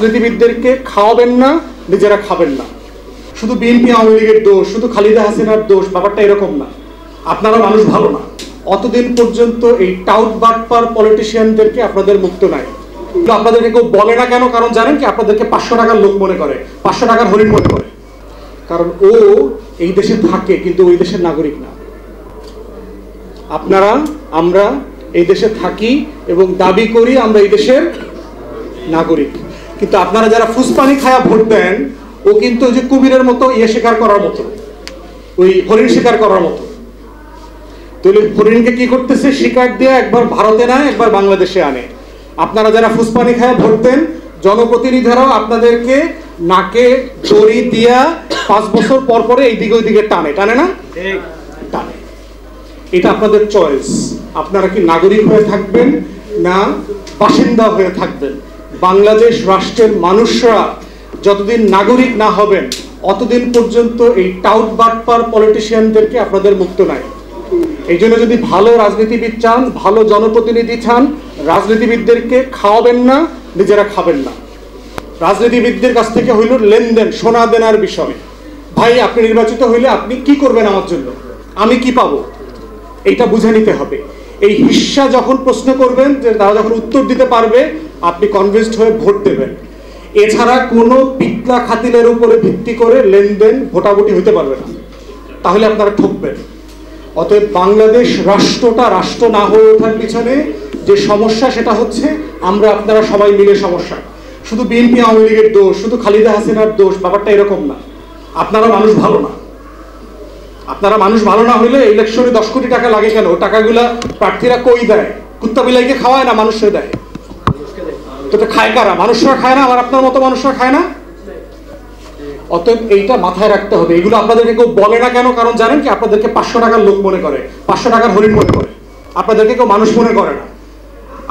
রাজনীতিবিদদেরকে খাওয়াবেন না, নিজেরা খাবেন না। শুধু বিএনপি আওয়ামী লীগের দোষ, শুধু খালেদা হাসিনার দোষ, ব্যাপারটা এরকম না। আপনারা মানুষ ভালো না, অতদিন পর্যন্ত এই টাউট বাটপার পলিটিশিয়ানদেরকে আপনাদের মুক্ত নাই। কিন্তু আপনাদেরকে কেউ বলে না কেন? কারণ জানেন কি, আপনাদেরকে 500 টাকার লোক মনে করে, 500 টাকার হরিণ মনে করে। কারণ ও এই দেশে থাকে কিন্তু ওই দেশের নাগরিক না। আপনারা, আমরা এই দেশে থাকি এবং দাবি করি আমরা এই দেশের নাগরিক। কিন্তু আপনারা যারা ফুসপানি খায়া ভোট দেন, ও কিন্তু ওই যে কুমিরের মতো শিকার করার মতো, ওই হরিণ শিকার করার মতো। তাহলে হরিণকে কি করতেছে? শিকার দিয়ে একবার ভারতে নেয়, একবার বাংলাদেশে আনে। আপনারা যারা ফুসপানি খায়া ভোট দেন, জনপ্রতিনিধিরাও আপনাদেরকে নাকে দড়ি দিয়া 5 বছর পর পরে এইদিকে ওইদিকে টানে, টানে না? টানে। এটা আপনাদের চয়েস। আপনারা কি নাগরিক হয়ে থাকবেন না বাসিন্দা হয়ে থাকবেন? বাংলাদেশ রাষ্ট্রের মানুষরা যতদিন নাগরিক না হবেন, অতদিন পর্যন্ত এই টাউট বাটপার পলিটিশিয়ানদেরকে আপনাদের মুক্ত নাই। এই জন্য যদি ভালো রাজনীতিবিদ চান, ভালো জনপ্রতিনিধি চান, রাজনীতিবিদদেরকে খাওয়াবেন না, নিজেরা খাবেন না। রাজনীতিবিদদের কাছ থেকে হইল লেনদেন, সোনা দেনার বিষয়। ভাই, আপনি নির্বাচিত হইলে আপনি কি করবেন আমার জন্য, আমি কি পাবো, এইটা বুঝে নিতে হবে। এই হিস্সা যখন প্রশ্ন করবেন, যে তারা যখন উত্তর দিতে পারবে, আপনি কনভিন্সড হয়ে ভোট দেবেন। এছাড়া কোনো পিতলা খাতিলের উপরে ভিত্তি করে লেনদেন ভোটাভুটি হতে পারবে না, তাহলে আপনারা ঠকবেন। অতএব বাংলাদেশ রাষ্ট্রটা রাষ্ট্র না হয়ে ওঠার পিছনে যে সমস্যা, সেটা হচ্ছে আমরা আপনারা সবাই মিলে সমস্যা। শুধু বিএনপি আওয়ামী লীগের দোষ, শুধু খালেদা হাসিনার দোষ, ব্যাপারটা এরকম না। আপনারা মানুষ ভালো না। আপনারা মানুষ ভালো না হইলে ইলেকশনে 10 কোটি টাকা লাগে কেন? টাকাগুলা প্রার্থীরা কই দেয়? কুত্তা বিলাইকে খাওয়ায় না, মানুষে দেয়। তো খায় কারা? মানুষরা খায় না? আর আপনার মতো মানুষরা খায় না? অতএব এইটা মাথায় রাখতে হবে। এগুলো আপনাদেরকে কেউ বলে না কেন? কারণ জানেন কি, আপনাদেরকে 500 টাকার লোক মনে করে, 500 টাকার হরিণ মনে করে। আপনাদেরকে কেউ মানুষ মনে করে না।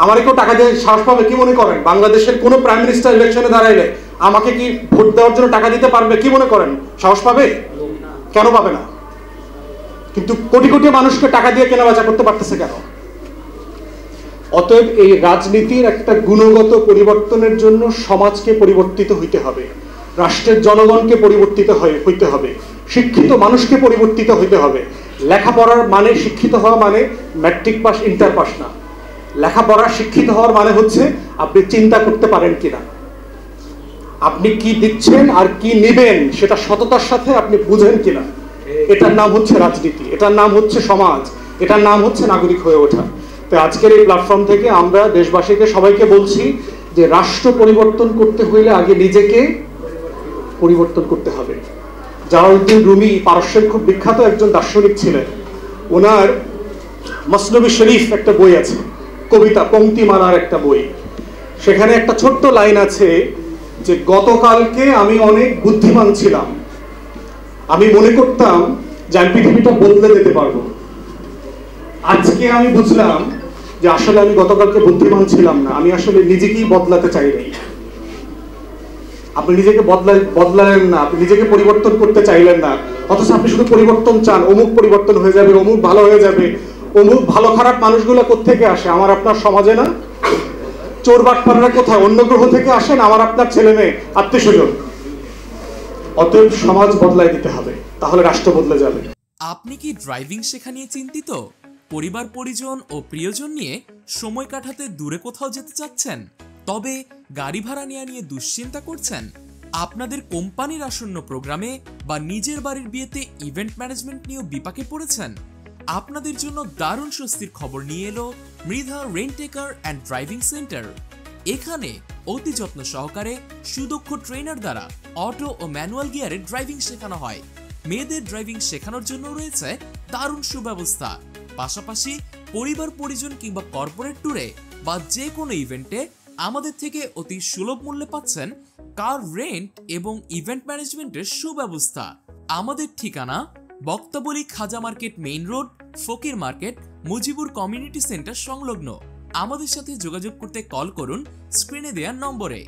আমার কেউ টাকা দিয়ে সাহস পাবে? কি মনে করেন বাংলাদেশের কোন প্রাইম মিনিস্টার ইলেকশনে দাঁড়াইলে আমাকে কি ভোট দেওয়ার জন্য টাকা দিতে পারবে? কি মনে করেন সাহস পাবে? কেন পাবে না? কিন্তু কোটি কোটি মানুষকে টাকা দিয়ে কেনাবেচা করতে পারতেছে কেন? অতএব এই রাজনীতির একটা গুণগত পরিবর্তনের জন্য সমাজকে পরিবর্তিত হইতে হবে, রাষ্ট্রের জনগণকে পরিবর্তিত হইতে হবে, শিক্ষিত মানুষকে পরিবর্তিত হইতে হবে। লেখাপড়ার মানে, শিক্ষিত হওয়া মানে ম্যাট্রিক পাস, ইন্টার পাস না। লেখাপড়া, শিক্ষিত হওয়ার মানে হচ্ছে আপনি চিন্তা করতে পারেন কিনা, আপনি কি দিচ্ছেন আর কি নেবেন সেটা সততার সাথে আপনি বুঝেন কিনা। এটার নাম হচ্ছে রাজনীতি, এটার নাম হচ্ছে সমাজ, এটার নাম হচ্ছে নাগরিক হয়ে ওঠা। তো আজকের এই প্ল্যাটফর্ম থেকে আমরা দেশবাসীকে সবাইকে বলছি যে রাষ্ট্র পরিবর্তন করতে হইলে আগে নিজেকে পরিবর্তন করতে হবে। জালালউদ্দিন রুমি পারস্যের খুব বিখ্যাত একজন দার্শনিক ছিলেন। ওনার মসনবী শরীফ একটা বই আছে, কবিতা পংক্তিমালার একটা বই। সেখানে একটা ছোট্ট লাইন আছে যে গতকালকে আমি অনেক বুদ্ধিমান ছিলাম, আমি মনে করতাম যে আমি পৃথিবীটা বদলে দিতে পারবো। আজকে আমি বুঝলাম যে আসলে আমি গতকালকে বুদ্ধিমান ছিলাম না, আমি আসলে নিজেকেই বদলাতে চাই নাই। আপনি নিজেকে বদলালেন না, আপনি নিজেকে পরিবর্তন করতে চাইলেন না, অথচ আপনি শুধু পরিবর্তন চান। অমুক পরিবর্তন হয়ে যাবে, অমুক ভালো হয়ে যাবে। অমুক ভালো খারাপ মানুষগুলো কোত্থেকে আসে? আমার আপনার সমাজে না? চোর বাটপাররা কোথায়? অন্য গ্রহ থেকে আসেন, আমার আপনার ছেলে মেয়ে, আত্মীয় স্বজন। অতএব সমাজ বদলাই দিতে হবে, তাহলে রাষ্ট্র বদলে যাবে। আপনি কি ড্রাইভিং শেখা নিয়ে চিন্তিত? পরিবার পরিজন ও প্রিয়জন নিয়ে সময় কাটাতে দূরে কোথাও যেতে চাচ্ছেন? তবে গাড়ি ভাড়া নিয়ে দুশ্চিন্তা করছেন? আপনাদের কোম্পানির আসন্ন প্রোগ্রামে বা নিজের বাড়ির বিয়েতে ইভেন্ট ম্যানেজমেন্ট নিয়েও বিপাকে পড়েছেন? আপনাদের জন্য দারুণ স্বস্তির খবর নিয়ে এলো Mridha rent taker and driving centre. এখানে অতি যত্ন সহকারে সুদক্ষ ট্রেনার দ্বারা অটো ও ম্যানুয়াল গিয়ারে ড্রাইভিং শেখানো হয়। মেয়েদের ড্রাইভিং শেখানোর জন্য রয়েছে দারুণ সুব্যবস্থা। পাশাপাশি পরিবার পরিজন কিংবা কর্পোরেট ট্যুরে বা যে কোনো ইভেন্টে আমাদের থেকে অতি সুলভ মূল্যে পাচ্ছেন কার রেন্ট এবং ইভেন্ট ম্যানেজমেন্টের সুব্যবস্থা। আমাদের ঠিকানা বক্তাবলী খাজা মার্কেট মেইন রোড, ফকির মার্কেট, মুজিবুর কমিউনিটি সেন্টার সংলগ্ন। আমাদের সাথে যোগাযোগ করতে কল করুন স্ক্রিনে দেওয়া নম্বরে।